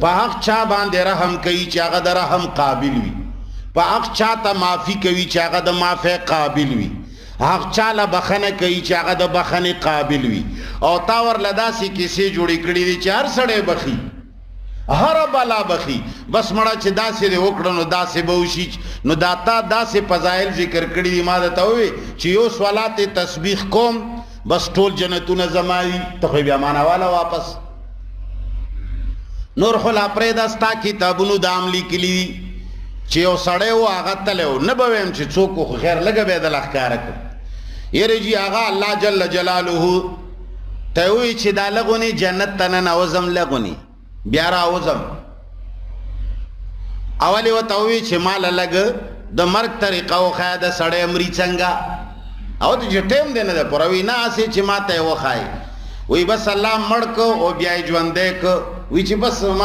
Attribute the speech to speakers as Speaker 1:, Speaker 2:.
Speaker 1: په حق چا باندې رحم کوي چې هغه د رحم قابل وي په حق چا ته معافي کوي چې هغه د معافی قابل وي حق چا له بخنه کوي چې هغه د بخنه قابل وي او تا ورله داسې کیسې جوړې کړي دي چې هر سړی بخي هر بلا بخي بس مړه چې داسې دې وکړه نو داسې به وشي نو دا تا داسې فضایل ذکر کړي دي ما درته ووایي چې یو صلات تسبیح کوم بس ټول جنتونه زما دي ته خو بیا ماناواله واپس نور خو لا پرېږده ستا کتابونو د عام لیکلي دي چې یو سړی و هغه تلی و نه به ویم چې څوک خو خیر لږه به یې دله ښکاره کړ یرې جي هغه الله جل جلاله ته ووایي چې دا لغونې جنت ته ننوځم لغونې بیا راوځم اول یې ورته ووایي چې ماله لږ د مرګ طریقه وښایه د سړی مري څنګه او ته چې ټیم دی نه دی پوره وایي نه هسې چې ما ته یې وښایي وایي بس الله مړ که او بیا یې ژوندی که وایي چې بس ما